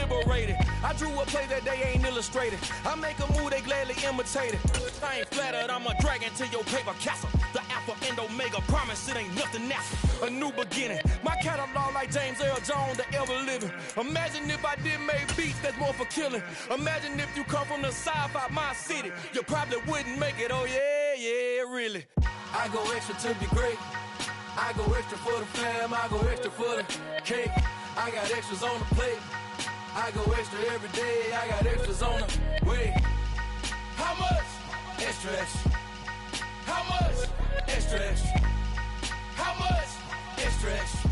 liberated. I drew a play that they ain't illustrated. I make a move, they gladly imitate it. I ain't flattered, I'm a dragon to your paper castle. The Alpha and Omega, promise it ain't nothing after. A new beginning. My catalog like James Earl Jones, the ever living. Imagine if I did make beats that's more for killing. Imagine if you come from the sci-fi, my city. You probably wouldn't make it, oh yeah, really. I go extra to be great. I go extra for the fam, I go extra for the cake. I got extras on the plate. I go extra every day, I got extras on the way. How much? Extra, extra. How much? Extra, extra. How much? Extra, extra.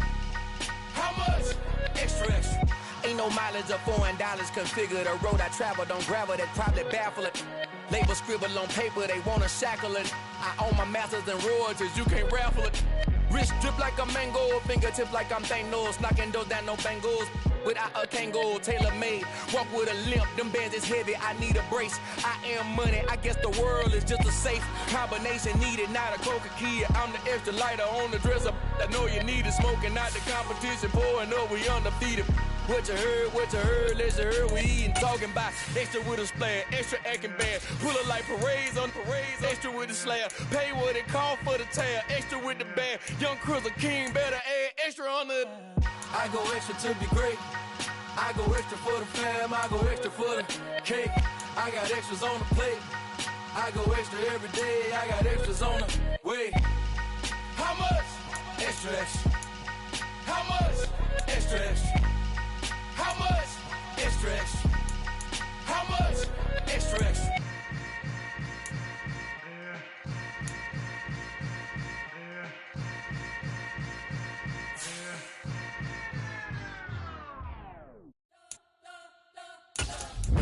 How much? Extra, extra. Ain't no mileage of $4 configure the road I travel. Don't gravel, that probably baffle it. Label scribble on paper, they wanna shackle it. I own my masters and royalties, you can't raffle it. Wrist drip like a mango, fingertips like I'm Thanos. Knocking those down, no bangles. Without a Kango, tailor-made. Walk with a limp, them bands is heavy, I need a brace. I am money, I guess the world is just a safe combination needed, not a coca key. I'm the extra lighter on the dresser. I know you need it, smoking out the competition, pouring up, we undefeated. What you heard, let's heard, we eating, talking about extra with a splash, extra acting bad, pull it like parades on parades, extra with the slab, pay what it cost for the tab, extra with the band, young Crizzle King, better add extra on the. I go extra to be great, I go extra for the fam, I go extra for the cake, I got extras on the plate, I go extra every day, I got extras on the way. How much? Extra, extra. How much? Extra, extra. How much? Extra, extra. How much? Extra, extra.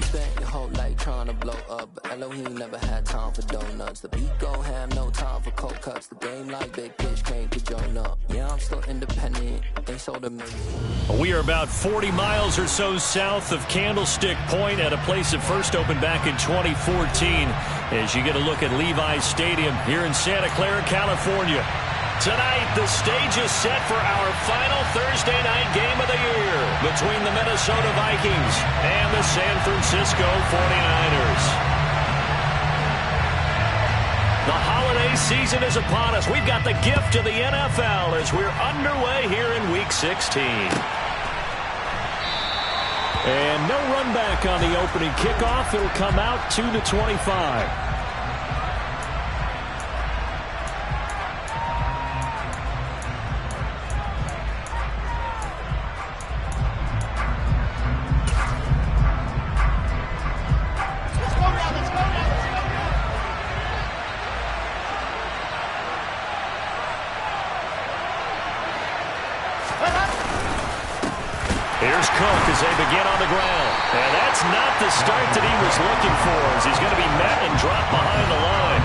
Spent your whole life trying to blow up, but Elohim never had time for donuts. The beat gon' have no time for cold cuts. The game like Big Fish came to join up. Yeah, I'm still independent. They sold a million. We are about 40 miles or so south of Candlestick Point at a place that first opened back in 2014 as you get a look at Levi's Stadium here in Santa Clara, California. Tonight, the stage is set for our final Thursday night game of the year between the Minnesota Vikings and the San Francisco 49ers. The holiday season is upon us. We've got the gift of the NFL as we're underway here in Week 16. And no run back on the opening kickoff. It'll come out 2-25. Here's Cook as they begin on the ground. And that's not the start that he was looking for, as he's going to be met and dropped behind the line.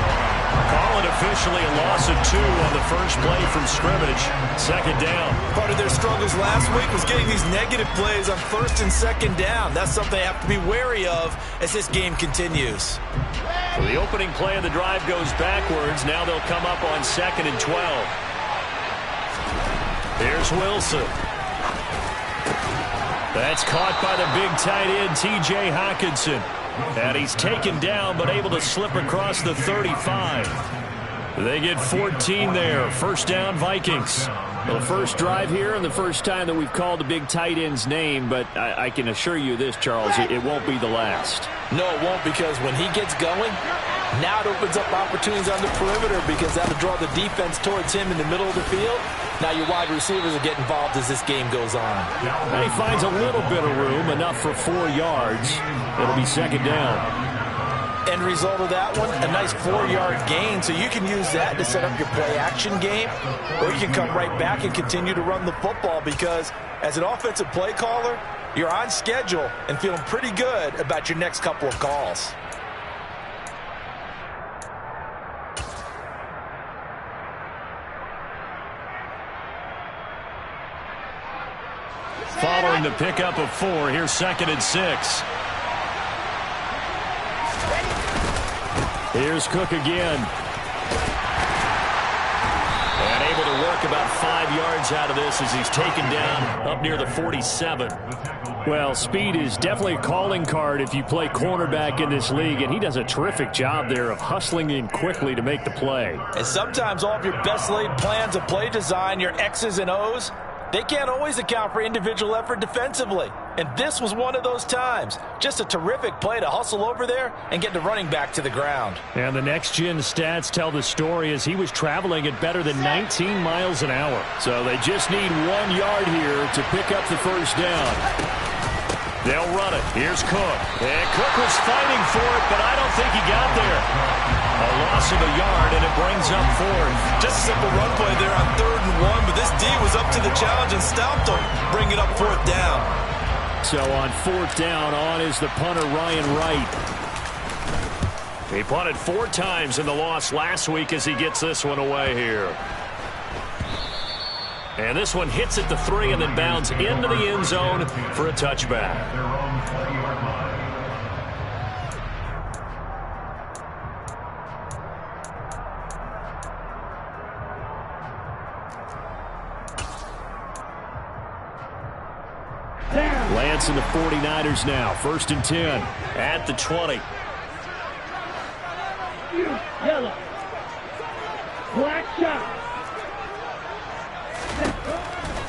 Calling officially a loss of 2 on the first play from scrimmage. Second down. Part of their struggles last week was getting these negative plays on first and second down. That's something they have to be wary of as this game continues. So the opening play of the drive goes backwards. Now they'll come up on 2nd and 12. Here's Wilson. That's caught by the big tight end, T.J. Hockenson. And he's taken down, but able to slip across the 35. They get 14 there. First down, Vikings. Well, the first drive here and the first time that we've called the big tight end's name, but I can assure you this, Charles, it won't be the last. No, it won't, because when he gets going, now it opens up opportunities on the perimeter because that'll draw the defense towards him in the middle of the field. Now your wide receivers will get involved as this game goes on. And he finds a little bit of room, enough for 4 yards. It'll be second down. End result of that one, a nice 4-yard gain, so you can use that to set up your play-action game, or you can come right back and continue to run the football because as an offensive play caller, you're on schedule and feeling pretty good about your next couple of calls. Following the pickup of 4, here's 2nd and 6. Here's Cook again. And able to work about 5 yards out of this as he's taken down up near the 47. Well, speed is definitely a calling card if you play cornerback in this league, and he does a terrific job there of hustling in quickly to make the play. And sometimes all of your best laid plans of play design, your X's and O's, they can't always account for individual effort defensively. And this was one of those times. Just a terrific play to hustle over there and get the running back to the ground. And the next-gen stats tell the story as he was traveling at better than 19 miles an hour. So they just need 1 yard here to pick up the first down. They'll run it. Here's Cook. And Cook was fighting for it, but I don't think he got there. A loss of a yard, and it brings up fourth. Just a simple run play there on 3rd and 1, but this D was up to the challenge and stopped him. Bring it up 4th down. So on 4th down, on is the punter, Ryan Wright. He punted 4 times in the loss last week as he gets this one away here. And this one hits at the 3 and then bounds into the end zone for a touchback. Lance and the 49ers now. 1st and 10 at the 20. Yellow. Black shot.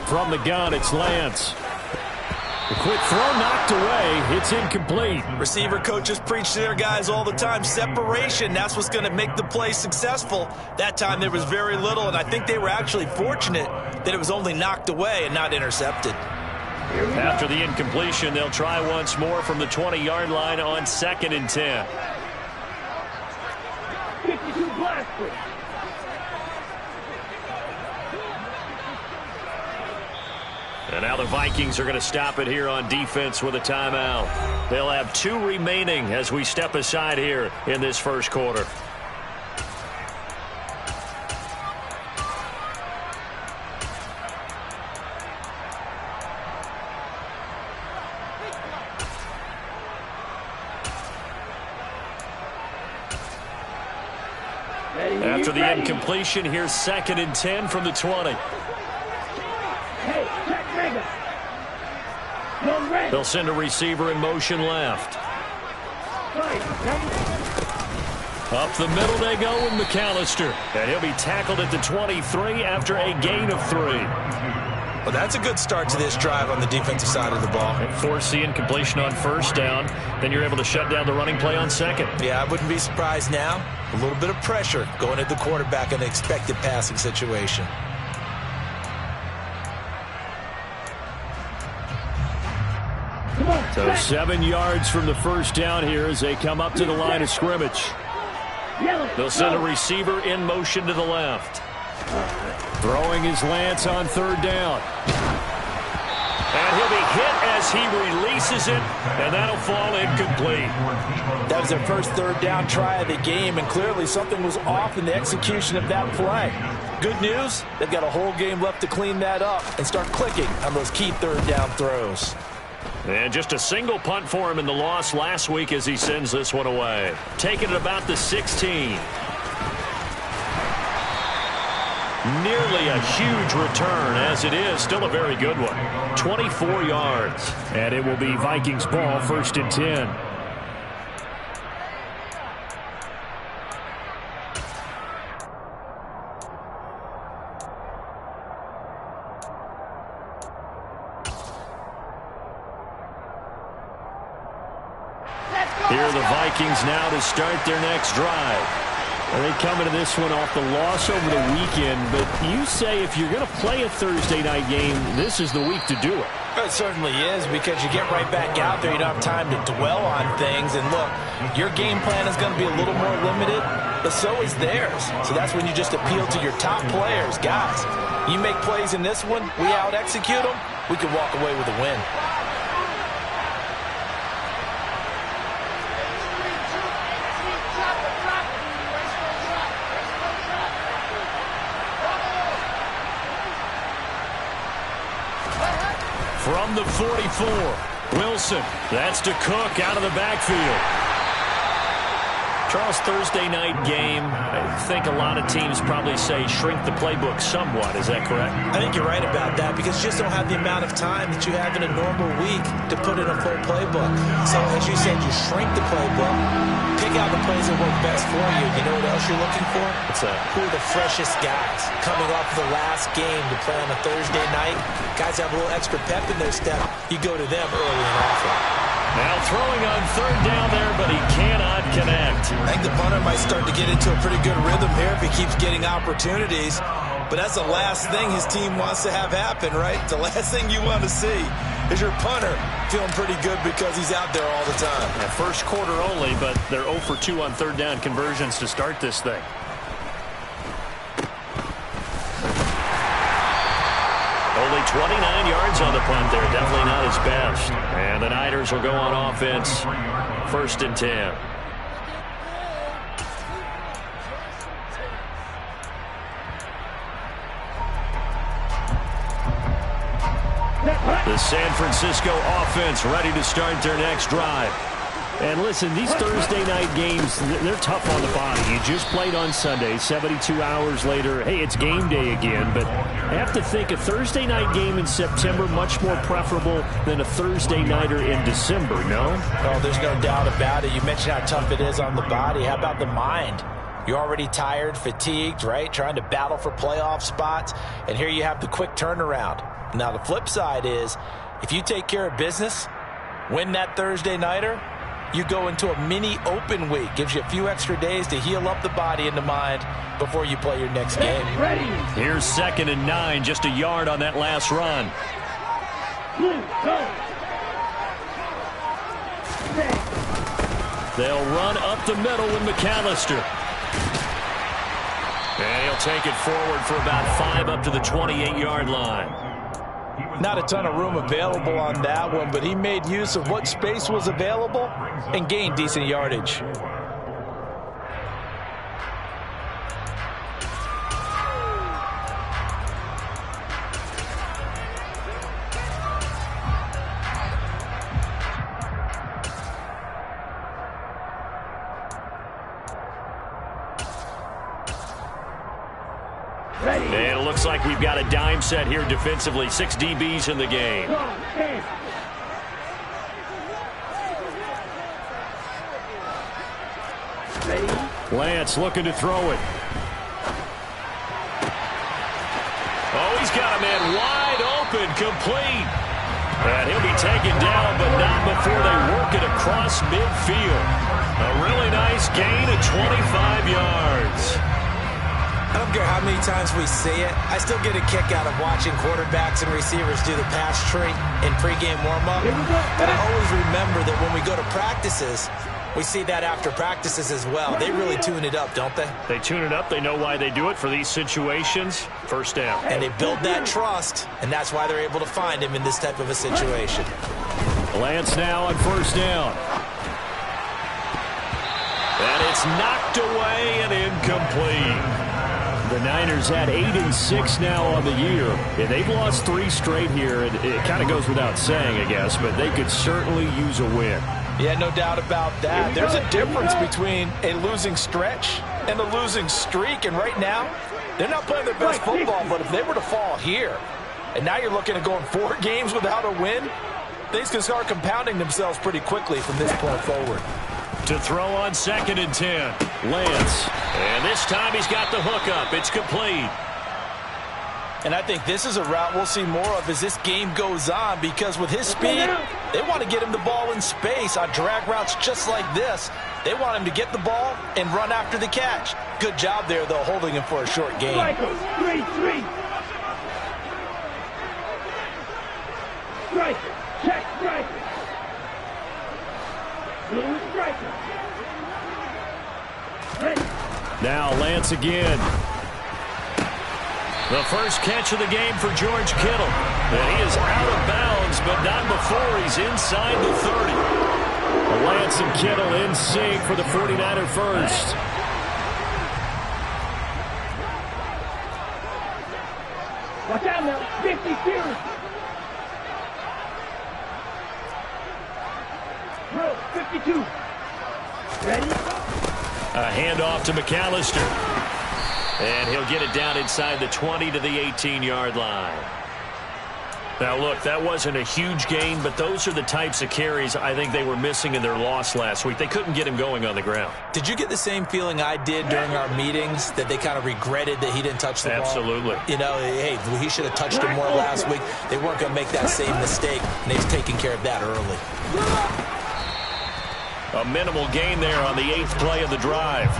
From the gun, it's Lance. A quick throw knocked away. It's incomplete. Receiver coaches preach to their guys all the time. Separation, that's what's going to make the play successful. That time there was very little, and I think they were actually fortunate that it was only knocked away and not intercepted. After the incompletion, they'll try once more from the 20-yard line on 2nd and 10. 52 Blackford. And now the Vikings are going to stop it here on defense with a timeout. They'll have 2 remaining as we step aside here in this first quarter. After the incompletion, here's 2nd and 10 from the 20. They'll send a receiver in motion left. Up the middle they go with McAllister. And he'll be tackled at the 23 after a gain of 3. Well, that's a good start to this drive on the defensive side of the ball. Force the incompletion on 1st down. Then you're able to shut down the running play on 2nd. Yeah, I wouldn't be surprised now. A little bit of pressure going at the quarterback in an expected passing situation. So 7 yards from the first down here as they come up to the line of scrimmage. They'll send a receiver in motion to the left. Throwing his Lance on 3rd down. And he'll be hit as he releases it, and that'll fall incomplete. That was their first 3rd down try of the game, and clearly something was off in the execution of that play. Good news, they've got a whole game left to clean that up and start clicking on those key 3rd down throws. And just a single punt for him in the loss last week as he sends this one away. Taking it about the 16. Nearly a huge return, as it is still a very good one. 24 yards. And it will be Vikings ball, 1st and 10. Here are the Vikings now to start their next drive. They come into this one off the loss over the weekend, but you say if you're going to play a Thursday night game, this is the week to do it. It certainly is, because you get right back out there. You don't have time to dwell on things. And look, your game plan is going to be a little more limited, but so is theirs. So that's when you just appeal to your top players. Guys, you make plays in this one, we out-execute them, we can walk away with a win. From the 44, Wilson. That's to Cook out of the backfield. Charles, Thursday night game, I think a lot of teams probably say shrink the playbook somewhat. Is that correct? I think you're right about that because you just don't have the amount of time that you have in a normal week to put in a full playbook. So, as you said, you shrink the playbook, pick out the plays that work best for you. You know what else you're looking for? What's that? Who are the freshest guys coming off the last game to play on a Thursday night? Guys have a little extra pep in their step. You go to them early and often. Now throwing on third down there, but he cannot connect. I think the punter might start to get into a pretty good rhythm here if he keeps getting opportunities. But that's the last thing his team wants to have happen, right? The last thing you want to see is your punter feeling pretty good because he's out there all the time. Yeah, first quarter only, but they're 0 for 2 on third down conversions to start this thing. Only 29 yards on the punt there. Definitely not his best. And the Niners will go on offense. 1st and 10. The San Francisco offense ready to start their next drive. And listen, these Thursday night games, they're tough on the body. You just played on Sunday, 72 hours later. Hey, it's game day again. But I have to think a Thursday night game in September much more preferable than a Thursday nighter in December, no? Oh, there's no doubt about it. You mentioned how tough it is on the body. How about the mind? You're already tired, fatigued, right? Trying to battle for playoff spots. And here you have the quick turnaround. Now, the flip side is if you take care of business, win that Thursday nighter, you go into a mini open week. Gives you a few extra days to heal up the body and the mind before you play your next game. Here's 2nd and 9, just a yard on that last run. They'll run up the middle with McAllister. And he'll take it forward for about 5 up to the 28-yard line. Not a ton of room available on that one, but he made use of what space was available and gained decent yardage. And it looks like we've got a dime set here defensively. 6 DBs in the game. Lance looking to throw it. Oh, he's got a man wide open, complete. And he'll be taken down, but not before they work it across midfield. A really nice gain of 25 yards. I don't care how many times we see it. I still get a kick out of watching quarterbacks and receivers do the pass tree in pregame warm-up. But I always remember that when we go to practices, we see that after practices as well. They really tune it up, don't they? They tune it up. They know why they do it for these situations. 1st down. And they build that trust, and that's why they're able to find him in this type of a situation. Lance now on 1st down. And it's knocked away and incomplete. The Niners had 8-6 now on the year. And they've lost 3 straight here. And it kind of goes without saying, I guess, but they could certainly use a win. Yeah, no doubt about that. There's a difference between a losing stretch and a losing streak. And right now, they're not playing their best football. But if they were to fall here, and now you're looking at going 4 games without a win, things can start compounding themselves pretty quickly from this point forward. To throw on 2nd and 10, Lance. And this time he's got the hook up. It's complete. And I think this is a route we'll see more of as this game goes on, because with his speed, they want to get him the ball in space on drag routes just like this. They want him to get the ball and run after the catch. Good job there, though, holding him for a short gain. 3-3. Striker. Check striker. Blue striker. Ready. Now Lance again. The first catch of the game for George Kittle. And he is out of bounds, but not before he's inside the 30. Lance and Kittle in sync for the 49er first. Watch out now. 52. Throw. 52. Ready? A handoff to McAllister. And he'll get it down inside the 20 to the 18-yard line. Now, look, that wasn't a huge gain, but those are the types of carries I think they were missing in their loss last week. They couldn't get him going on the ground. Did you get the same feeling I did during our meetings, that they kind of regretted that he didn't touch the ball? Absolutely. You know, hey, he should have touched it more last week. They weren't going to make that same mistake, and they've taken care of that early. A minimal gain there on the 8th play of the drive.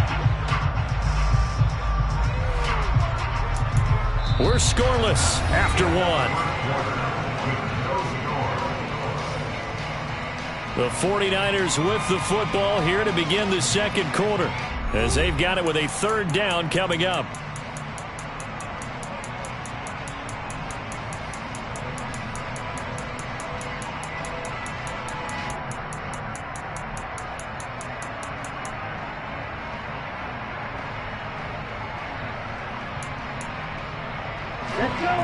We're scoreless after one. The 49ers with the football here to begin the second quarter, as they've got it with a 3rd down coming up. Let's go.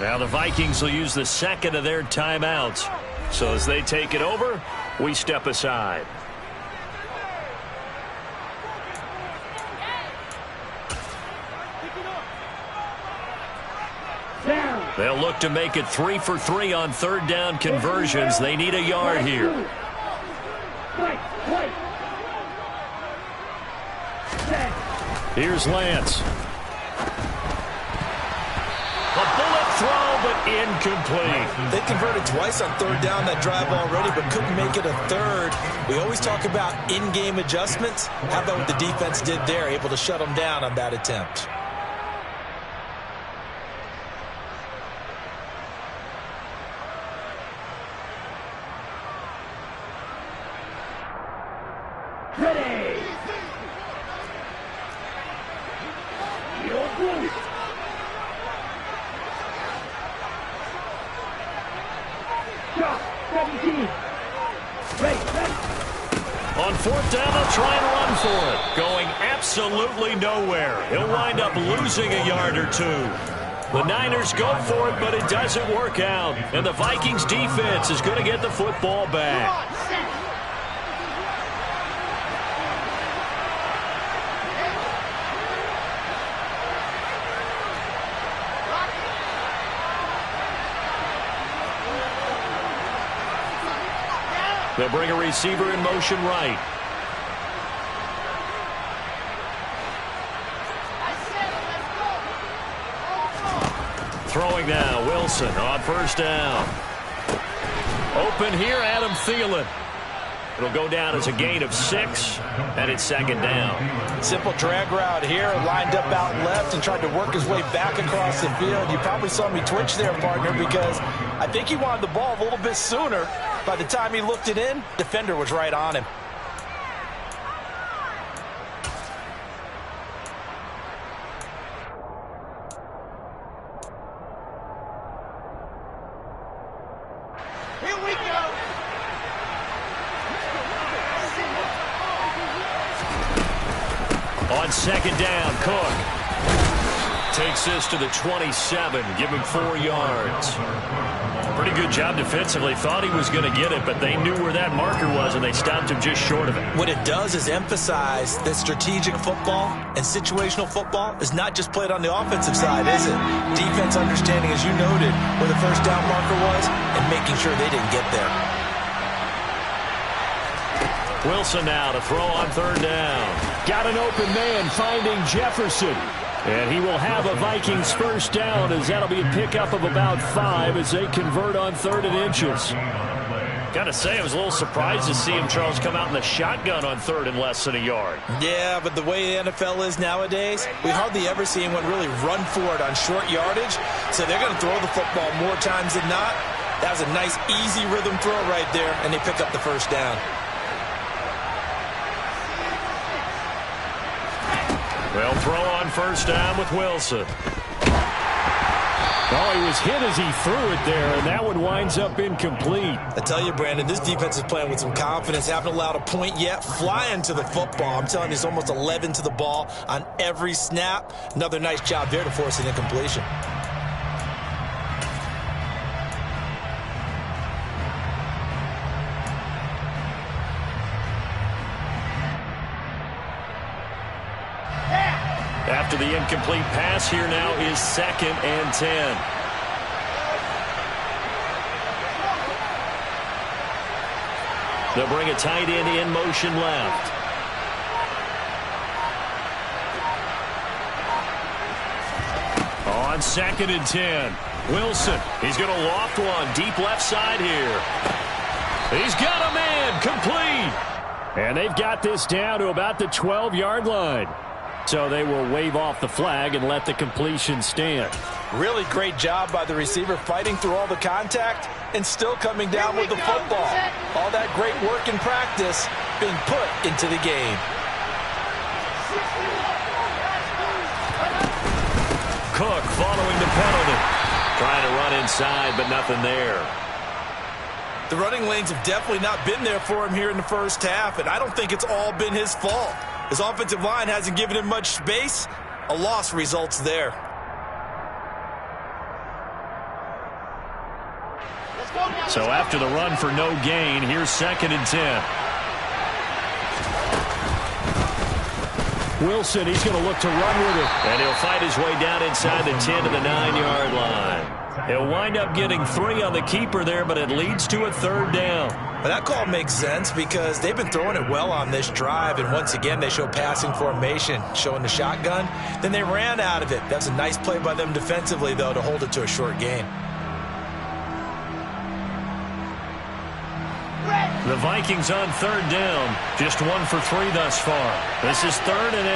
Now the Vikings will use the 2nd of their timeouts. So as they take it over, we step aside. Down. They'll look to make it 3 for 3 on 3rd down conversions. They need a yard here. Right. Set. Here's Lance. A bullet throw, but incomplete. They converted twice on 3rd down that drive already, but couldn't make it a 3rd. We always talk about in-game adjustments. How about what the defense did there, able to shut them down on that attempt? Ready. Your boots. Shot. 17. Ready. On 4th down, they'll try and run for it. Going absolutely nowhere. He'll wind up losing a yard or 2. The Niners go for it, but it doesn't work out. And the Vikings defense is going to get the football back. They'll bring a receiver in motion right. Throwing now, Wilson on 1st down. Open here, Adam Thielen. It'll go down as a gain of 6, and it's 2nd down. Simple drag route here, lined up out left and tried to work his way back across the field. You probably saw me twitch there, partner, because I think he wanted the ball a little bit sooner. By the time he looked it in, defender was right on him. Here we go. On 2nd down, Cook takes this to the 27, give him 4 yards. Pretty good job defensively. Thought he was going to get it, but they knew where that marker was, and they stopped him just short of it. What it does is emphasize that strategic football and situational football is not just played on the offensive side, is it? Defense understanding, as you noted, where the 1st down marker was and making sure they didn't get there. Wilson now to throw on 3rd down. Got an open man finding Jefferson. And he will have a Vikings 1st down, as that'll be a pickup of about 5 as they convert on 3rd and inches. Got to say, I was a little surprised to see him, Charles, come out in the shotgun on 3rd and less than a yard. Yeah, but the way the NFL is nowadays, we hardly ever see anyone really run for it on short yardage. So they're going to throw the football more times than not. That was a nice, easy rhythm throw right there, and they pick up the 1st down. They'll throw on 1st down with Wilson. Oh, he was hit as he threw it there, and that one winds up incomplete. I tell you, Brandon, this defense is playing with some confidence. Haven't allowed a point yet. Flying to the football. I'm telling you, it's almost 11 to the ball on every snap. Another nice job there to force an incompletion. after the incomplete pass. Here now is 2nd and 10. They'll bring a tight end in motion left. On 2nd and 10. Wilson, he's going to loft one deep left side here. He's got a man complete. And they've got this down to about the 12-yard line. So they will wave off the flag and let the completion stand. Really great job by the receiver fighting through all the contact and still coming down with the football. All that great work in practice being put into the game. Cook following the penalty. Trying to run inside, but nothing there. The running lanes have definitely not been there for him here in the first half, and I don't think it's all been his fault. His offensive line hasn't given him much space. A loss results there. So after the run for no gain, here's 2nd and 10. Wilson, he's going to look to run with it. And he'll fight his way down inside the 10 to the 9-yard line. He'll wind up getting 3 on the keeper there, but it leads to a 3rd down. Well, that call makes sense because they've been throwing it well on this drive, and once again they show passing formation, showing the shotgun. Then they ran out of it. That's a nice play by them defensively, though, to hold it to a short gain. The Vikings on 3rd down. Just 1 for 3 thus far. This is 3rd and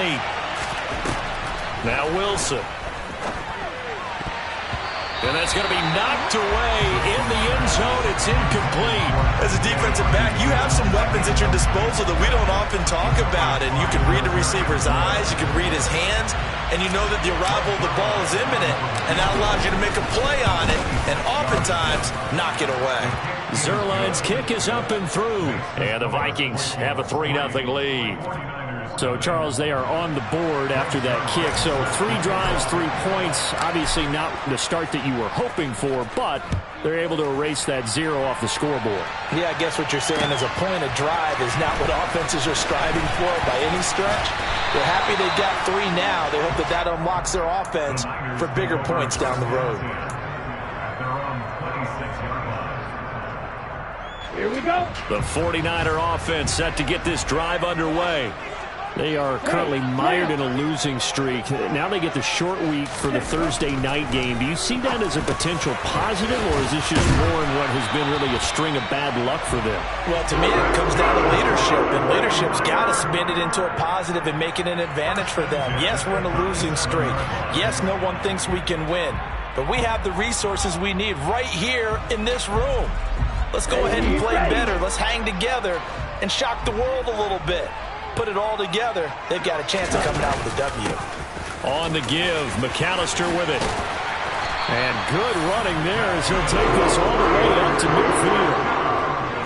8. Now Wilson. And that's going to be knocked away in the end zone. It's incomplete. As a defensive back, you have some weapons at your disposal that we don't often talk about. And you can read the receiver's eyes, you can read his hands, and you know that the arrival of the ball is imminent. And that allows you to make a play on it and oftentimes knock it away. Zuerlein's kick is up and through. And the Vikings have a 3-0 lead. So, Charles, they are on the board after that kick. So 3 drives, 3 points. Obviously not the start that you were hoping for, but they're able to erase that 0 off the scoreboard. Yeah, I guess what you're saying is a point a drive is not what offenses are striving for by any stretch. They're happy they got 3 now. They hope that that unlocks their offense for bigger points down the road. Here we go. The 49er offense set to get this drive underway. They are currently mired in a losing streak. Now they get the short week for the Thursday night game. Do you see that as a potential positive, or is this just more in what has been really a string of bad luck for them? Well, to me, it comes down to leadership, and leadership's got to spin it into a positive and make it an advantage for them. Yes, we're in a losing streak. Yes, no one thinks we can win, but we have the resources we need right here in this room. Let's go ahead and play better. Let's hang together and shock the world a little bit. Put it all together, they've got a chance of coming out with a W. On the give, McAllister with it. And good running there as he'll take this all the way up to midfield.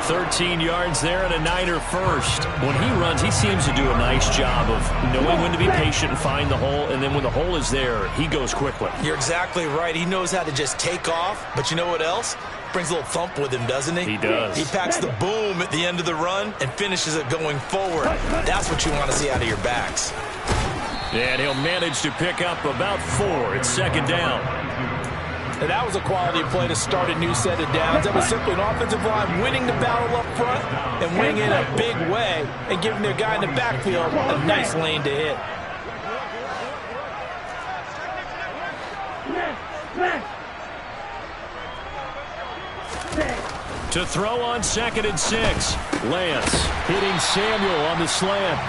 13 yards there and a Niner first. When he runs, he seems to do a nice job of knowing when to be patient and find the hole, and then when the hole is there, he goes quickly. You're exactly right. He knows how to just take off, but you know what else? Brings a little thump with him, doesn't he? He does. He packs the boom at the end of the run and finishes it going forward. That's what you want to see out of your backs. And he'll manage to pick up about 4. It's 2nd down. And that was a quality play to start a new set of downs. That was simply an offensive line winning the battle up front and winning in a big way and giving their guy in the backfield a nice lane to hit. To throw on 2nd and 6. Lance hitting Samuel on the slant.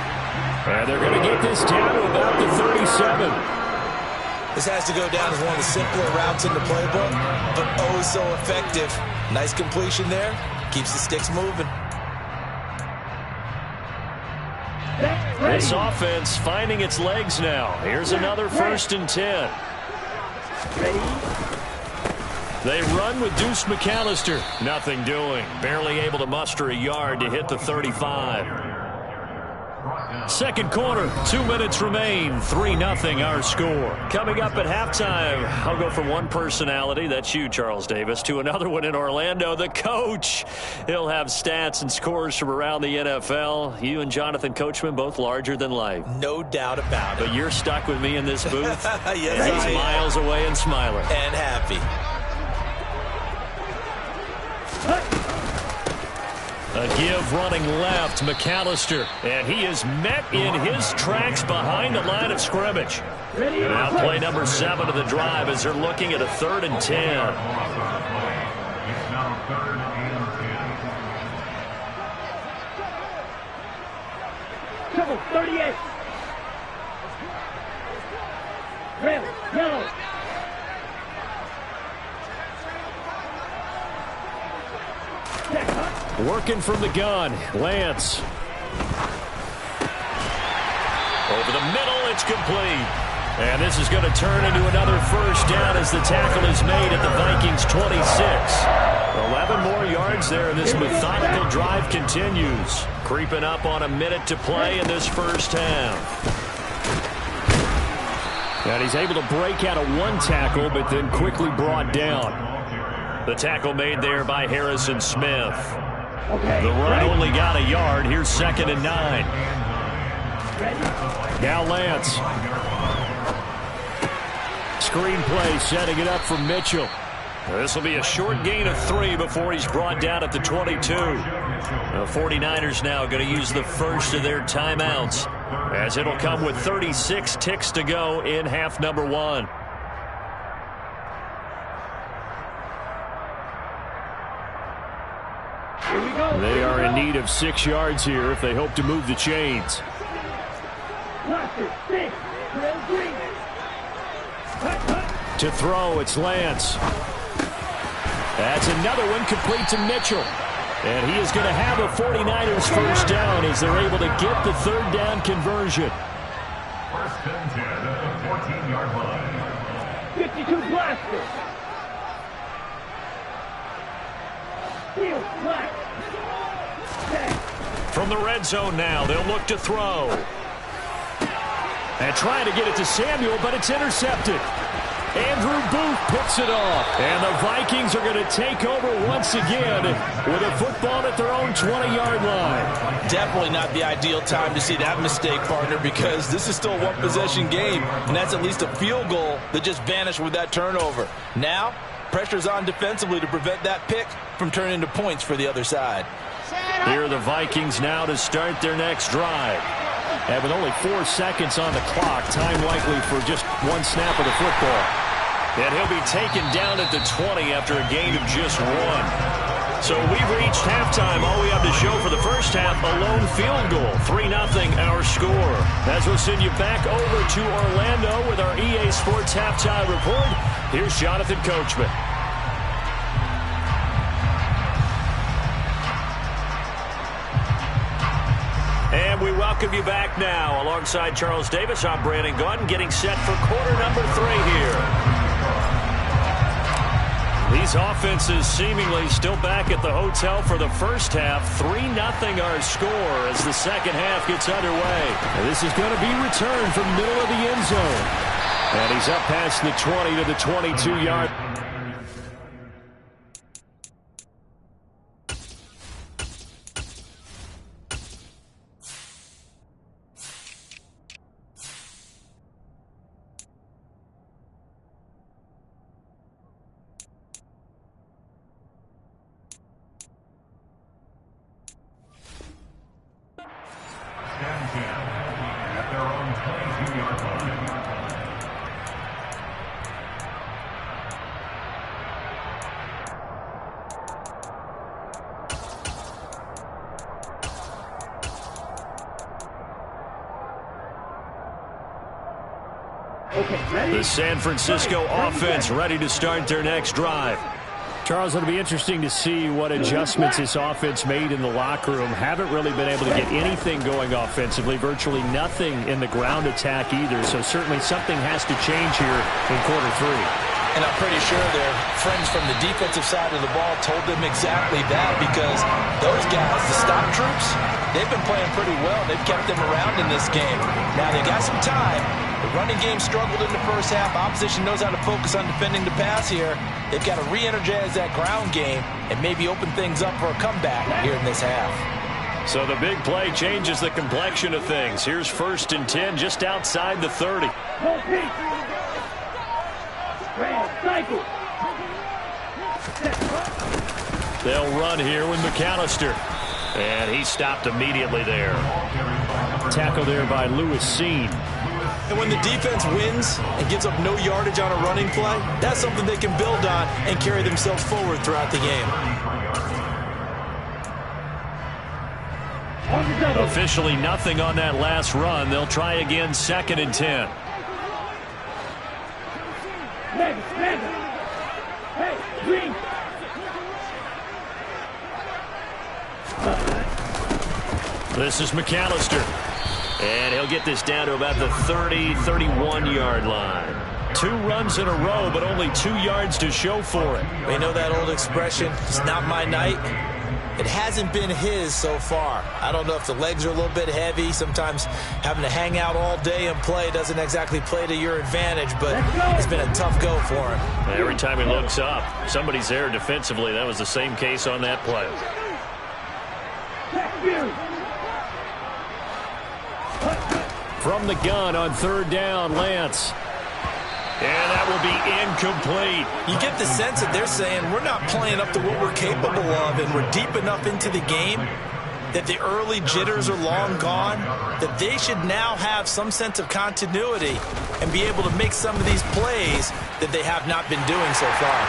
And they're going to get this down to about the 37. This has to go down as one of the simpler routes in the playbook, but oh so effective. Nice completion there. Keeps the sticks moving. This offense finding its legs now. Here's another 1st and 10. They run with Deuce McAllister. Nothing doing. Barely able to muster a yard to hit the 35. Second quarter, 2 minutes remain, 3-0 our score. Coming up at halftime, I'll go from one personality, that's you, Charles Davis, to another one in Orlando, the coach. He'll have stats and scores from around the NFL. You and Jonathan Coachman, both larger than life. No doubt about it. But you're stuck with me in this booth. Yes, He's miles away and smiling. And happy. A give running left, McAllister, and he is met in his tracks behind the line of scrimmage. Now play number 7 of the drive as they're looking at a 3rd and 10. Triple 38. Red, yellow. Working from the gun, Lance. Over the middle, it's complete. And this is going to turn into another first down as the tackle is made at the Vikings 26. 11 more yards there, and this methodical drive continues. Creeping up on a minute to play in this first half. And he's able to break out of one tackle, but then quickly brought down. The tackle made there by Harrison Smith. The run only got a yard. Here's 2nd and 9. Now Lance. Screen play, setting it up for Mitchell. This will be a short gain of 3 before he's brought down at the 22. The 49ers now going to use the first of their timeouts, as it'll come with 36 ticks to go in half number 1. They are in need of 6 yards here if they hope to move the chains. To throw, it's Lance. That's another one complete to Mitchell. And he is going to have a 49ers first down as they're able to get the 3rd down conversion. First and 10 at the 14-yard line. 52 blaster. Field flat. From the red zone now, they'll look to throw. And trying to get it to Samuel, but it's intercepted. Andrew Booth picks it off. And the Vikings are going to take over once again with a football at their own 20-yard line. Definitely not the ideal time to see that mistake, partner, because this is still a one-possession game, and that's at least a field goal that just vanished with that turnover. Now, pressure's on defensively to prevent that pick from turning into points for the other side. Here are the Vikings now to start their next drive. And with only 4 seconds on the clock, time likely for just one snap of the football. And he'll be taken down at the 20 after a gain of just 1. So we've reached halftime. All we have to show for the first half, a lone field goal. 3-0 our score. As we'll send you back over to Orlando with our EA Sports Halftime Report, here's Jonathan Coachman. And we welcome you back now. Alongside Charles Davis, I'm Brandon Gunn, getting set for quarter number 3 here. These offenses seemingly still back at the hotel for the first half. 3-0 our score as the second half gets underway. And this is going to be returned from the middle of the end zone. And he's up past the 20 to the 22-yard. At their own 22-yard line. The San Francisco offense ready to start their next drive. Charles, it'll be interesting to see what adjustments this offense made in the locker room. Haven't really been able to get anything going offensively, virtually nothing in the ground attack either. So certainly something has to change here in quarter 3. And I'm pretty sure their friends from the defensive side of the ball told them exactly that, because those guys, the stop troops, they've been playing pretty well. They've kept them around in this game. Now, they got some time. The running game struggled in the first half. Opposition knows how to focus on defending the pass here. They've got to re-energize that ground game and maybe open things up for a comeback here in this half. So the big play changes the complexion of things. Here's 1st and 10 just outside the 30. Cycle. They'll run here with McAllister. And he stopped immediately there. Tackle there by Lewis Cine. And when the defense wins and gives up no yardage on a running play, that's something they can build on and carry themselves forward throughout the game. Officially nothing on that last run. They'll try again 2nd and 10. Hey, green. This is McAllister. And he'll get this down to about the 30, 31-yard line. 2 runs in a row, but only 2 yards to show for it. We know that old expression, it's not my night. It hasn't been his so far. I don't know if the legs are a little bit heavy. Sometimes having to hang out all day and play doesn't exactly play to your advantage, but it's been a tough go for him. Every time he looks up, somebody's there defensively. That was the same case on that play. From the gun on 3rd down, Lance. And that will be incomplete. You get the sense that they're saying we're not playing up to what we're capable of, and we're deep enough into the game that the early jitters are long gone, that they should now have some sense of continuity and be able to make some of these plays that they have not been doing so far.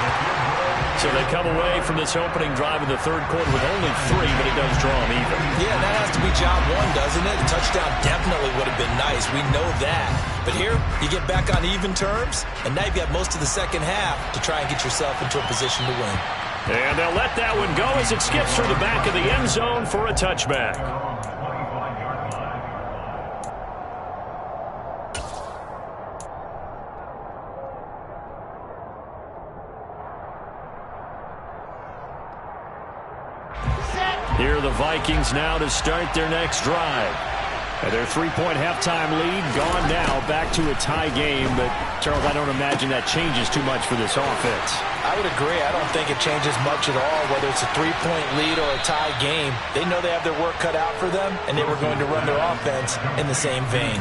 So they come away from this opening drive in the 3rd quarter with only 3, but it does draw them even. Yeah, that has to be job 1, doesn't it? A touchdown definitely would have been nice. We know that. But here, you get back on even terms, and now you've got most of the second half to try and get yourself into a position to win. And they'll let that one go as it skips through the back of the end zone for a touchback. Here are the Vikings now to start their next drive. And their 3-point halftime lead gone now, back to a tie game. But, Charles, I don't imagine that changes too much for this offense. I would agree. I don't think it changes much at all, whether it's a 3-point lead or a tie game. They know they have their work cut out for them, and they were going to run their offense in the same vein.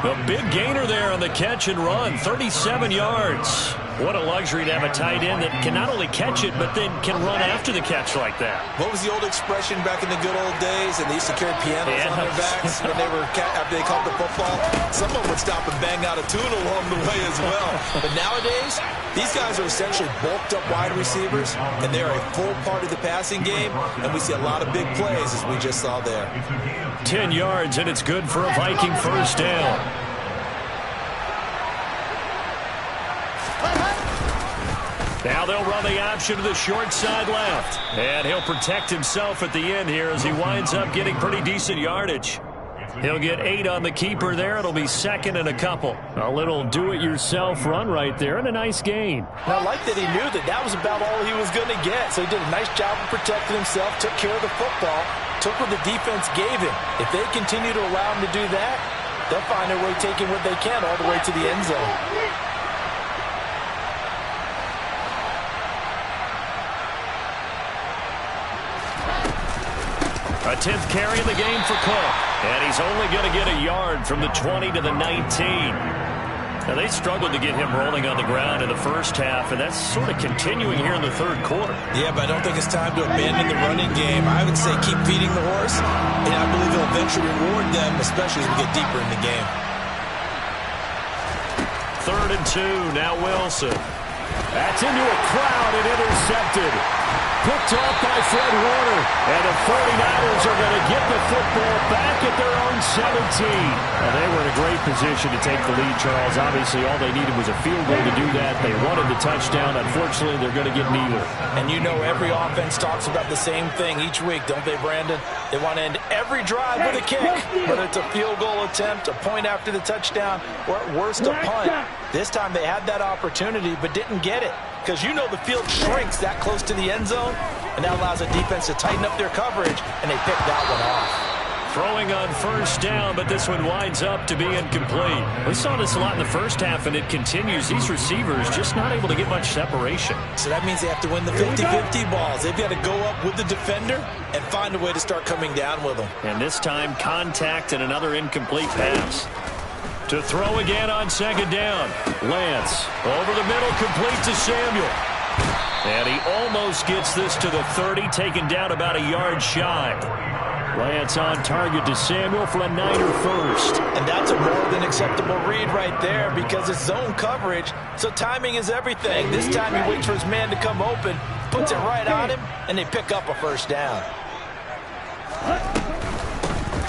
A big gainer there on the catch and run, 37 yards. What a luxury to have a tight end that can not only catch it, but then can run after the catch like that. What was the old expression back in the good old days? And they used to carry pianos on their backs when after they caught the football. Someone would stop and bang out a tune along the way as well. But nowadays, these guys are essentially bulked up wide receivers, and they're a full part of the passing game, and we see a lot of big plays as we just saw there. 10 yards, and it's good for a Viking 1st down. Now they'll run the option to the short side left. And he'll protect himself at the end here as he winds up getting pretty decent yardage. He'll get 8 on the keeper there. It'll be 2nd and a couple. A little do-it-yourself run right there and a nice gain. And I like that he knew that that was about all he was going to get. So he did a nice job of protecting himself, took care of the football, took what the defense gave him. If they continue to allow him to do that, they'll find their way taking what they can all the way to the end zone. A 10th carry in the game for Cook. And he's only going to get a yard from the 20 to the 19. Now, they struggled to get him rolling on the ground in the first half, and that's sort of continuing here in the 3rd quarter. Yeah, but I don't think it's time to abandon the running game. I would say keep feeding the horse, and I believe it'll eventually reward them, especially as we get deeper in the game. 3rd and 2, now Wilson. That's into a crowd and intercepted. Picked off by Fred Warner. And the 49ers are going to get the football back at their own 17. Well, they were in a great position to take the lead, Charles. Obviously, all they needed was a field goal to do that. They wanted the touchdown. Unfortunately, they're going to get neither. And you know every offense talks about the same thing each week, don't they, Brandon? They want to end every drive with a kick, whether it's a field goal attempt, a point after the touchdown, or at worst, a punt. This time they had that opportunity but didn't get it. Because you know the field shrinks that close to the end zone, and that allows the defense to tighten up their coverage, and they picked that one off. Throwing on first down, but this one winds up to be incomplete. We saw this a lot in the first half, and it continues. These receivers just not able to get much separation. So that means they have to win the 50-50 balls. They've got to go up with the defender and find a way to start coming down with them. And this time, contact and another incomplete pass. To throw again on second down. Lance over the middle, complete to Samuel. And he almost gets this to the 30, taken down about a yard shy. Lance on target to Samuel for a Niner first. And that's a more than acceptable read right there because it's zone coverage, so timing is everything. This time he waits for his man to come open, puts it right on him, and they pick up a first down.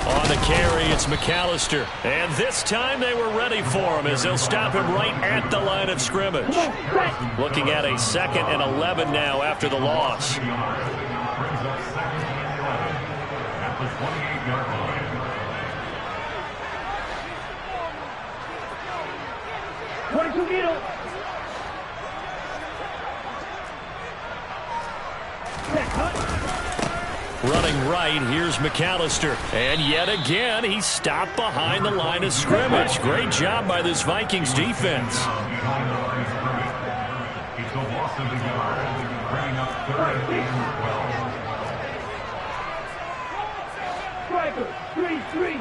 On the carry, it's McAllister. And this time they were ready for him as they'll stop him right at the line of scrimmage. Looking at a 2nd and 11 now after the loss. 28-yard line. Running right, here's McAllister. And yet again, he's stopped behind the line of scrimmage. Great job by this Vikings defense. It's a loss of the yard, bringing up 3rd and 12. Striker, 3-3.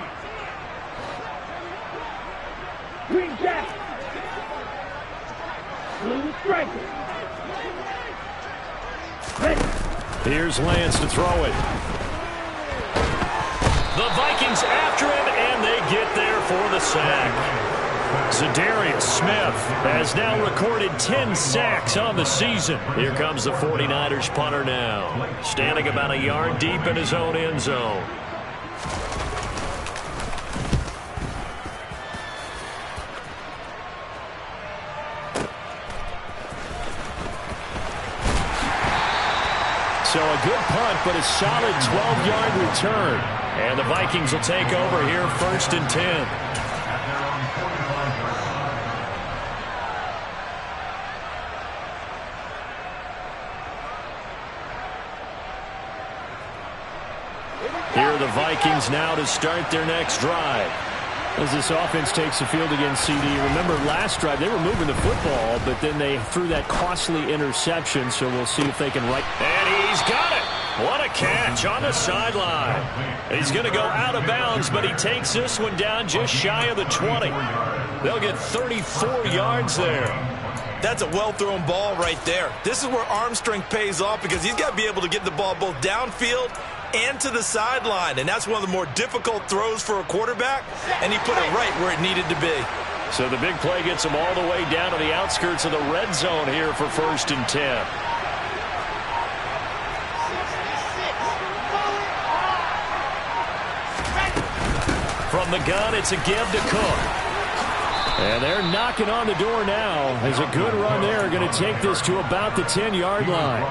Green Jack. Blue striker. Ready. Here's Lance to throw it. The Vikings after him, and they get there for the sack. Za'Darius Smith has now recorded 10 sacks on the season. Here comes the 49ers punter now, standing about a yard deep in his own end zone. So a good punt, but a solid 12-yard return. And the Vikings will take over here 1st and 10. Here are the Vikings now to start their next drive. As this offense takes the field against CD. Remember last drive, they were moving the football, but then they threw that costly interception, so we'll see if they can right. And he's got it. What a catch on the sideline. He's going to go out of bounds, but he takes this one down just shy of the 20. They'll get 34 yards there. That's a well-thrown ball right there. This is where arm strength pays off because he's got to be able to get the ball both downfield and to the sideline, and that's one of the more difficult throws for a quarterback, and he put it right where it needed to be. So the big play gets him all the way down to the outskirts of the red zone here for 1st and 10. From the gun, it's a give to Cook. And they're knocking on the door now as a good run there going to take this to about the 10-yard line.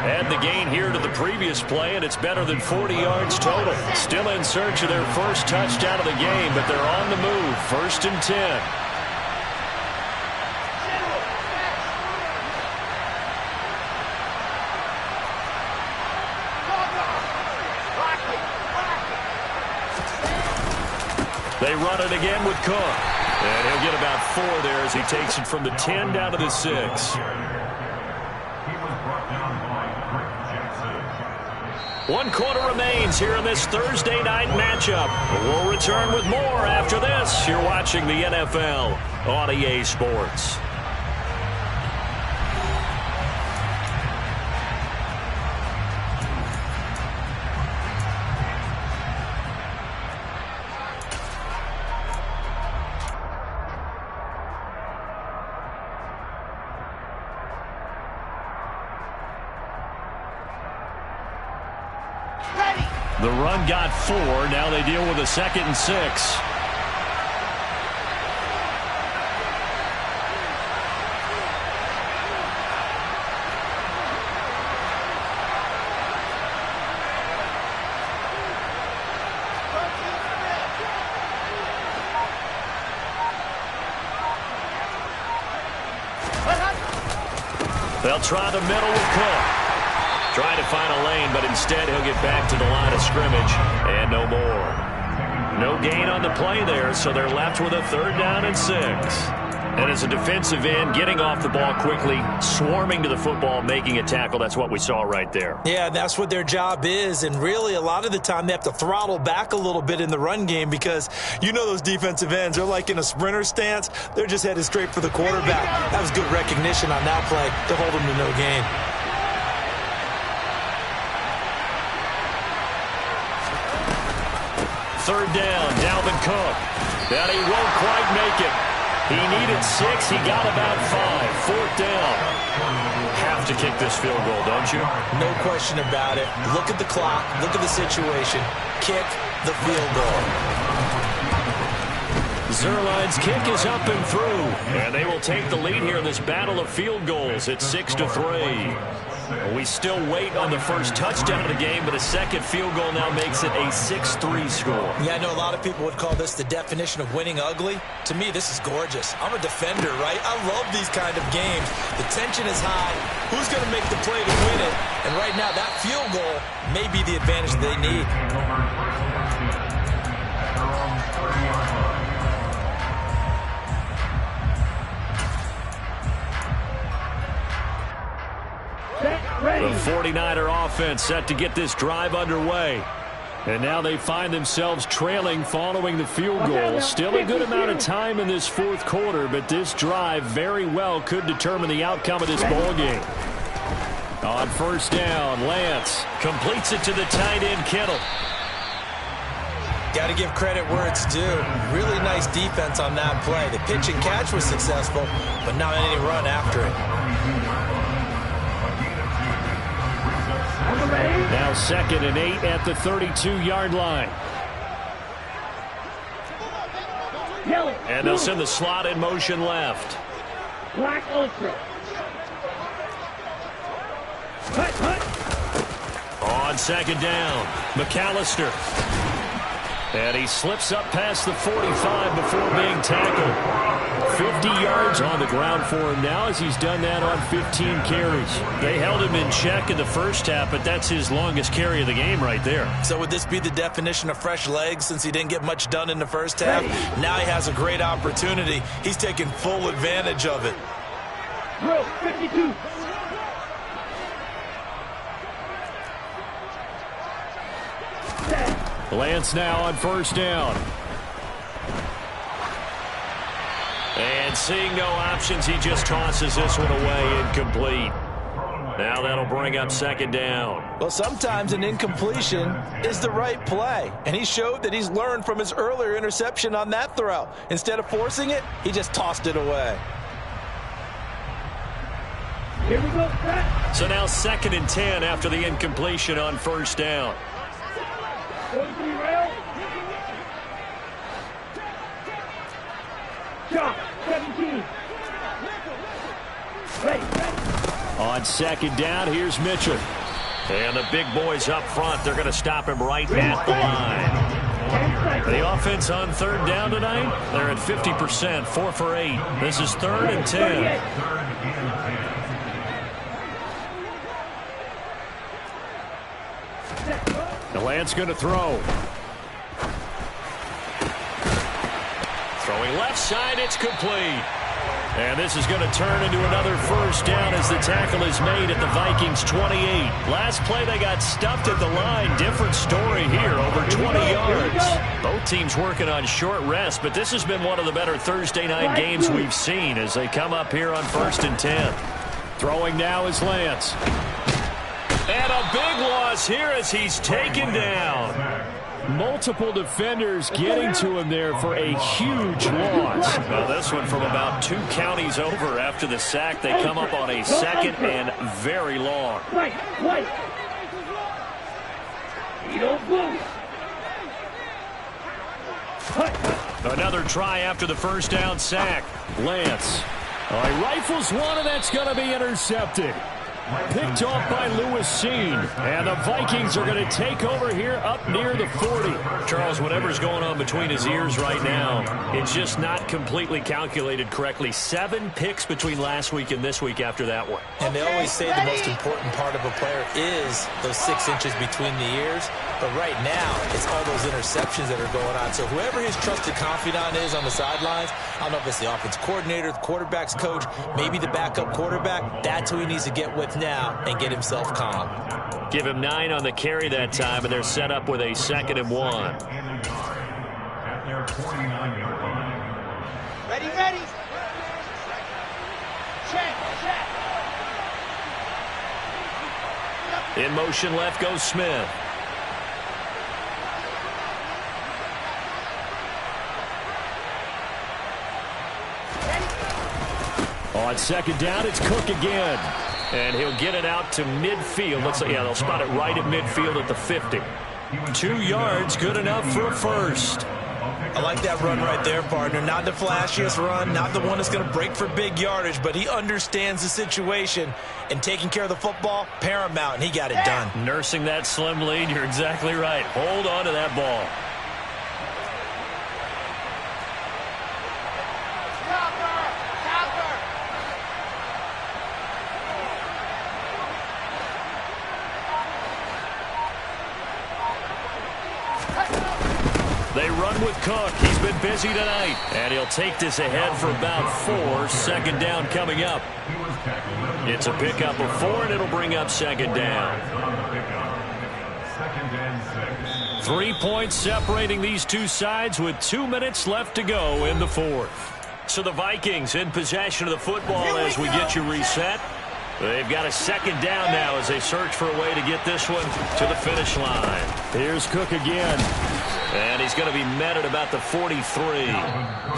Add the gain here to the previous play, and it's better than 40 yards total. Still in search of their first touchdown of the game, but they're on the move. 1st and 10. They run it again with Cook. And he'll get about 4 there as he takes it from the 10 down to the 6. 1 quarter remains here in this Thursday night matchup. We'll return with more after this. You're watching the NFL on EA Sports. The run got 4. Now they deal with a 2nd and 6. They'll try the middle with Cook. Trying to find a lane, but instead he'll get back to the line of scrimmage. scrimmage and no more. No gain on the play there, so they're left with a 3rd down and 6. And as a defensive end, getting off the ball quickly, swarming to the football, making a tackle, that's what we saw right there. Yeah, that's what their job is. And really, a lot of the time, they have to throttle back a little bit in the run game because you know those defensive ends, they're like in a sprinter stance. They're just headed straight for the quarterback. That was good recognition on that play to hold them to no gain. Third down, Dalvin Cook. That he won't quite make it. He needed 6. He got about 5. 4th down. Have to kick this field goal, don't you? No question about it. Look at the clock. Look at the situation. Kick the field goal. Zuerlein's kick is up and through. And they will take the lead here in this battle of field goals. It's 6-3. We still wait on the first touchdown of the game, but a second field goal now makes it a 6-3 score. Yeah, I know a lot of people would call this the definition of winning ugly. To me, this is gorgeous. I'm a defender, right? I love these kind of games. The tension is high. Who's going to make the play to win it? And right now, that field goal may be the advantage they need. The 49er offense set to get this drive underway. And now they find themselves trailing following the field goal. Still a good amount of time in this 4th quarter, but this drive very well could determine the outcome of this ball game. On 1st down, Lance completes it to the tight end, Kittle. Got to give credit where it's due. Really nice defense on that play. The pitch and catch was successful, but not any run after it. Now 2nd and 8 at the 32-yard line. And they'll send the slot in motion left. Black Ultra. On 2nd down, McAllister. And he slips up past the 45 before being tackled. 50 yards on the ground for him now as he's done that on 15 carries. They held him in check in the first half, but that's his longest carry of the game right there. So would this be the definition of fresh legs since he didn't get much done in the first half? Now he has a great opportunity. He's taking full advantage of it. Drill 52. Lance now on 1st down. And seeing no options, he just tosses this one away, incomplete. Now that'll bring up 2nd down. Well, sometimes an incompletion is the right play. And he showed that he's learned from his earlier interception on that throw. Instead of forcing it, he just tossed it away. Here we go, set. So now 2nd and 10 after the incompletion on 1st down. 43 rail. Shot 17. Ready. On 2nd down, here's Mitchell. And the big boys up front, they're going to stop him right at the line. The offense on 3rd down tonight, they're at 50%, 4 for 8. This is 3rd and 10. The Lance going to throw. Throwing left side, it's complete. And this is going to turn into another 1st down as the tackle is made at the Vikings 28. Last play they got stuffed at the line. Different story here, over 20 yards. Both teams working on short rest, but this has been one of the better Thursday night games we've seen as they come up here on 1st and 10. Throwing now is Lance. And a big loss here as he's taken down. Multiple defenders getting to him there for a huge loss. Well, this one from about 2 counties over after the sack. They come up on a 2nd and very long. Right. You don't move. Another try after the 1st down sack. Lance. He rifles one, and that's going to be intercepted. Picked off by Lewis Cine. And the Vikings are going to take over here up near the 40. Charles, whatever's going on between his ears right now, it's just not completely calculated correctly. 7 picks between last week and this week after that one. And they always say the most important part of a player is those 6 inches between the ears. But right now, it's all those interceptions that are going on. So whoever his trusted confidant is on the sidelines, I don't know if it's the offense coordinator, the quarterback's coach, maybe the backup quarterback, that's who he needs to get with now and get himself calm. Give him 9 on the carry that time, and they're set up with a 2nd and 1. At their 49-yard line. Ready, ready. Check. In motion left goes Smith. On 2nd down, it's Cook again. And he'll get it out to midfield. They'll spot it right at midfield at the 50. 2 yards, good enough for a first. I like that run right there, partner. Not the flashiest run, not the one that's going to break for big yardage, but he understands the situation, and taking care of the football, paramount, and he got it done. Nursing that slim lead, you're exactly right. Hold on to that ball. They run with Cook. He's been busy tonight. And he'll take this ahead for about 4. 2nd down coming up. It's a pickup of 4, and it'll bring up 2nd down. 3 points separating these two sides with 2 minutes left to go in the 4th. So the Vikings in possession of the football as we get you reset. They've got a 2nd down now as they search for a way to get this one to the finish line. Here's Cook again. And he's going to be met at about the 43.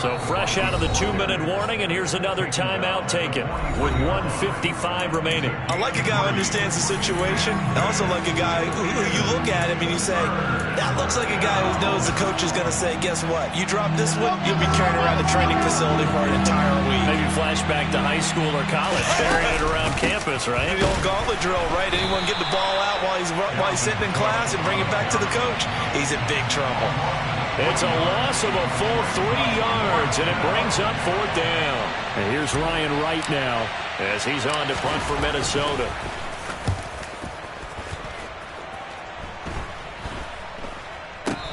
So fresh out of the 2-minute warning, and here's another timeout taken with 1:55 remaining. I like a guy who understands the situation. I also like a guy who you look at him and you say, that looks like a guy who knows the coach is going to say, guess what? You drop this one, you'll be carrying around the training facility for an entire week. Maybe flashback to high school or college, carrying it around campus, right? The old gauntlet drill, right? Anyone get the ball out while he's sitting in class and bring it back to the coach? He's in big trouble. It's a loss of a full 3 yards, and it brings up 4th down. And here's Ryan Wright now as he's on to punt for Minnesota.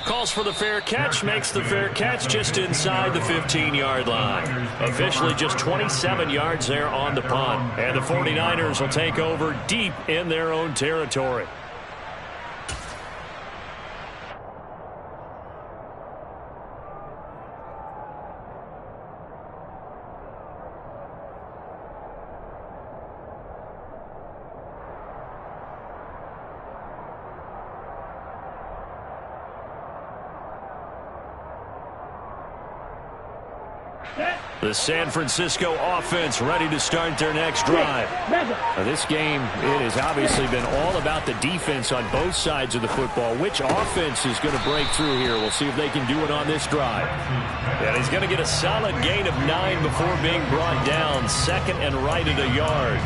Calls for the fair catch, makes the fair catch just inside the 15-yard line. Officially just 27 yards there on the punt. And the 49ers will take over deep in their own territory. The San Francisco offense ready to start their next drive. Now, this game, it has obviously been all about the defense on both sides of the football. Which offense is going to break through here? We'll see if they can do it on this drive. And he's going to get a solid gain of 9 before being brought down. 2nd and right at a yard.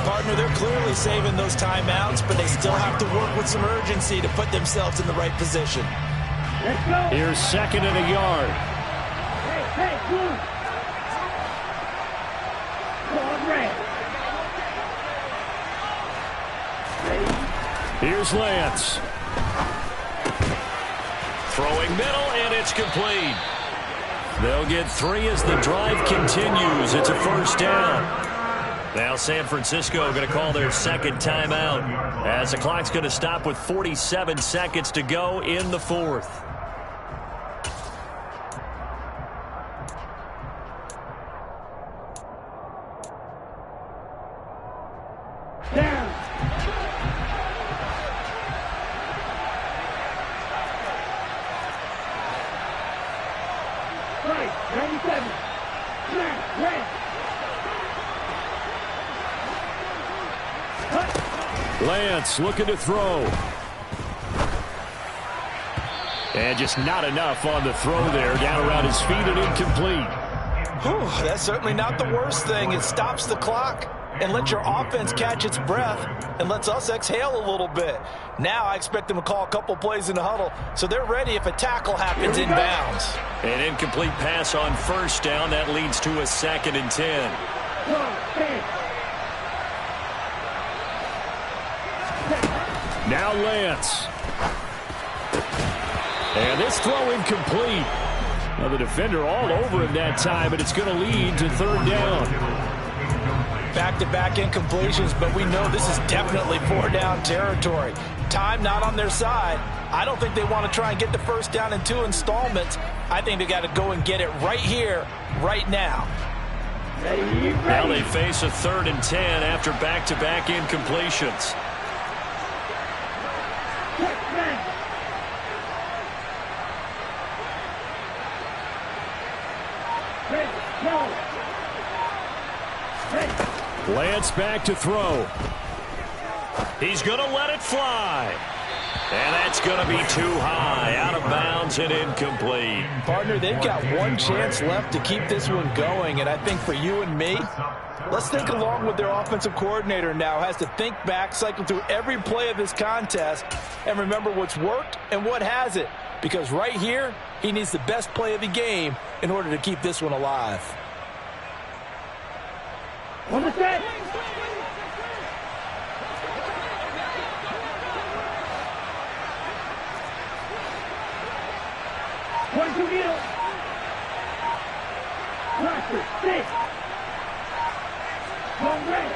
Partner, they're clearly saving those timeouts, but they still have to work with some urgency to put themselves in the right position. Let's go. Here's 2nd and a yard. Hey, move. Here's Lance. Throwing middle, and it's complete. They'll get 3 as the drive continues. It's a 1st down. Now San Francisco going to call their 2nd timeout as the clock's going to stop with 47 seconds to go in the 4th. Down. Right, 97. Snap, red. Lance looking to throw. And just not enough on the throw there. Down around his feet and incomplete. Whew, that's certainly not the worst thing. It stops the clock. and let your offense catch its breath and lets us exhale a little bit. Now I expect them to call a couple plays in the huddle so they're ready if a tackle happens inbounds. An incomplete pass on first down. That leads to a 2nd and 10. Now Lance. And this throw incomplete. Now the defender all over him that time, but it's going to lead to 3rd down. Back-to-back incompletions, but we know this is definitely 4-down territory. Time not on their side. I don't think they want to try and get the first down in 2 installments. I think they got to go and get it right here, right now. Now they face a 3rd and 10 after back-to-back incompletions. Lance back to throw. He's going to let it fly. And that's going to be too high. Out of bounds and incomplete. Partner, they've got one chance left to keep this one going. And I think for you and me, let's think along with their offensive coordinator now. Has to think back, cycle through every play of this contest, and remember what's worked and what hasn't. Because right here, he needs the best play of the game in order to keep this one alive. On the set. One, two, middle. Cluster, 6. Home ready.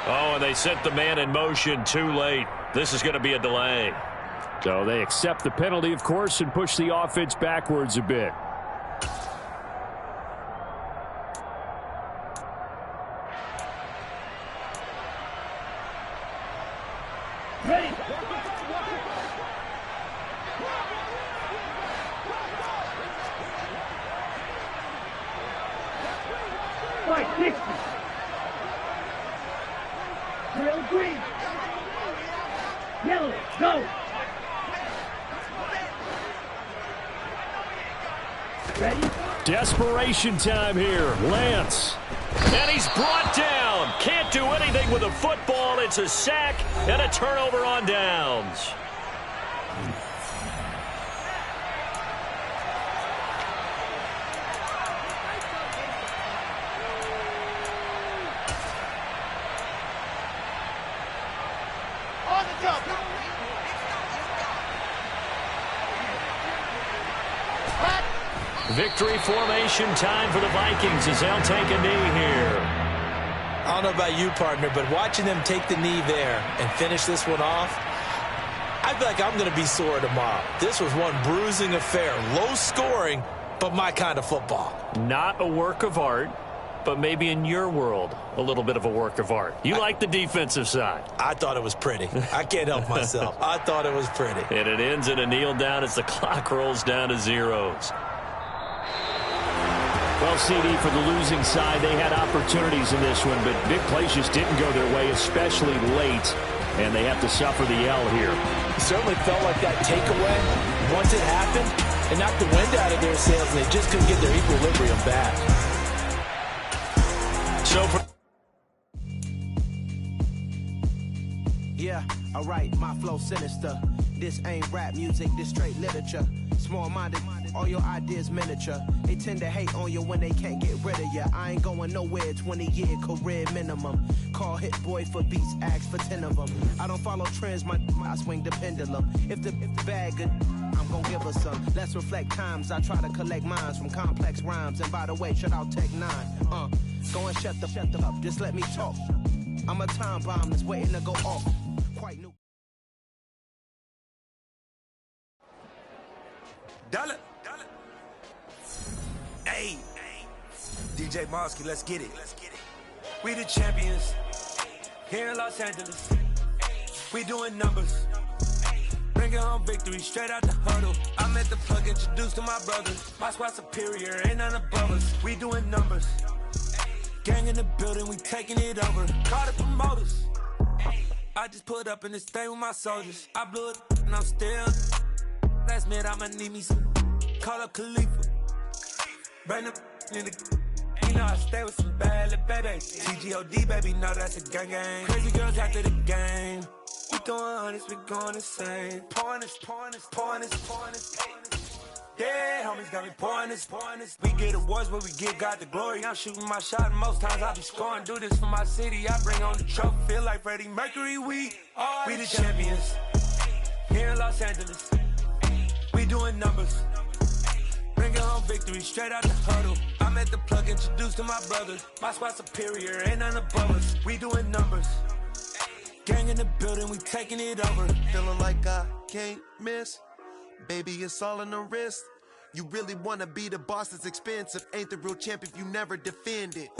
Oh, and they set the man in motion too late. This is going to be a delay. So they accept the penalty, of course, and push the offense backwards a bit. Ready. Fight 60. Drill green. Yellow, go. Ready? Desperation time here. Lance. And he's brought down. Can't do anything with a football. It's a sack and a turnover on downs. On the jump. Victory formation time for the Vikings as they'll take a knee here. I don't know about you, partner, but watching them take the knee there and finish this one off, I feel like I'm going to be sore tomorrow. This was one bruising affair. Low scoring, but my kind of football. Not a work of art, but maybe in your world, a little bit of a work of art. You like the defensive side. I thought it was pretty. I can't help myself. I thought it was pretty. And it ends in a kneel down as the clock rolls down to zeros. Well, CD, for the losing side, they had opportunities in this one, but big plays just didn't go their way, especially late, and they have to suffer the L here. It certainly felt like that takeaway, once it happened, it knocked the wind out of their sails, and they just couldn't get their equilibrium back. So for yeah, alright, my flow sinister. This ain't rap music, this straight literature. Small-minded, all your ideas miniature. They tend to hate on you when they can't get rid of you. I ain't going nowhere, 20-year career minimum. Call Hit Boy for beats, ask for 10 of them. I don't follow trends, I swing the pendulum. If the bag good, I'm gonna give her some. Let's reflect times, I try to collect minds from complex rhymes. And by the way, shout out Tech 9. Go and shut the up, just let me talk. I'm a time bomb that's waiting to go off. Quite new. Dollar. Hey, DJ Mosky, let's get it. We the champions here in Los Angeles. We doing numbers. Bringing home victory straight out the huddle. I met the plug, introduced to my brothers. My squad superior, ain't none above us. We doing numbers. Gang in the building, we taking it over. Call the promoters. I just put up in this thing with my soldiers. I blew it and I'm still. Last minute I'ma need me some. Call up Khalifa. Bring the in the. know I stay with some bad little baby. TGOD, baby, know that's a gang gang. Crazy girls after the game. We doing honest, we going insane. Pouring this. Yeah, homies got me pouring this. We get awards, but we give God the glory. I'm shooting my shot, and most times I be scoring. Do this for my city, I bring on the trophy. Feel like Freddie Mercury, we the champions. Here in Los Angeles, we doing numbers. Bringing home victory straight out the huddle. I'm at the plug, introduced to my brothers. My squad superior, ain't none above us. We doing numbers. Gang in the building, we taking it over. Feeling like I can't miss. Baby, it's all in the wrist. You really wanna be the boss, it's expensive. Ain't the real champ if you never defend it.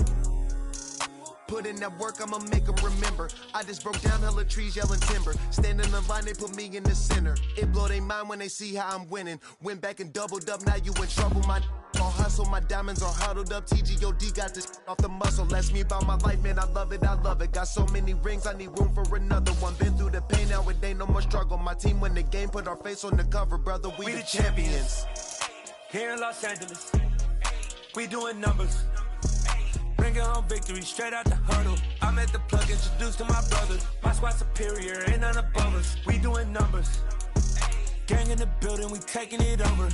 Put in that work, I'ma make them remember. I just broke down hella trees, yelling timber. Standing in line, they put me in the center. It blow their mind when they see how I'm winning. Went back and doubled up, now you in trouble. My all hustle, my diamonds are huddled up. TGOD got this off the muscle. That's me about my life, man, I love it. Got so many rings, I need room for another one. Been through the pain, now it ain't no more struggle. My team win the game, put our face on the cover, brother. We the champions. Here in Los Angeles, we doing numbers. Bringing home victory straight out the huddle. I'm at the plug, introduced to my brothers. My squad superior, ain't none above us. We doing numbers. Gang in the building, we taking it over.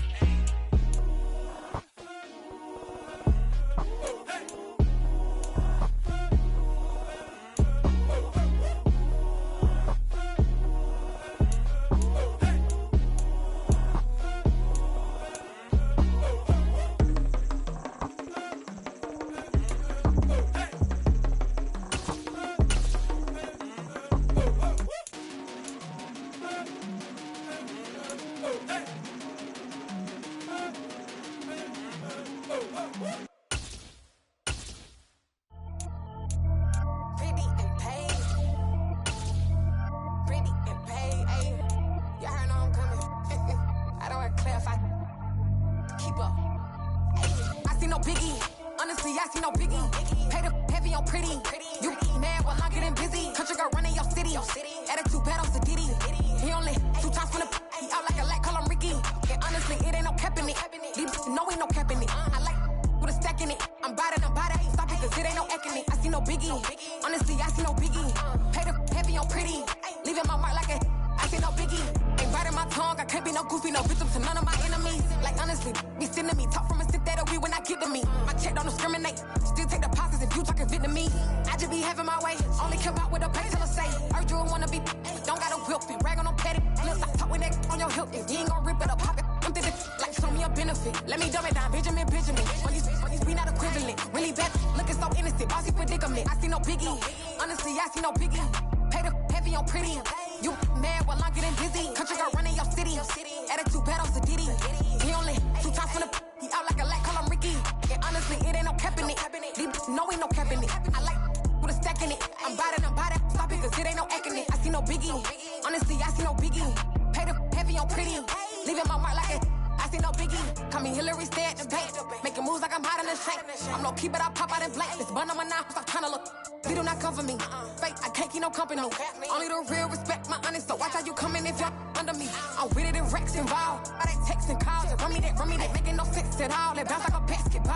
Only the real respect my honest, so watch how you coming if you're under me. I'm with it in Rex involved. By they texting calls, and run me that, making no sense at all. They bounce like a basketball.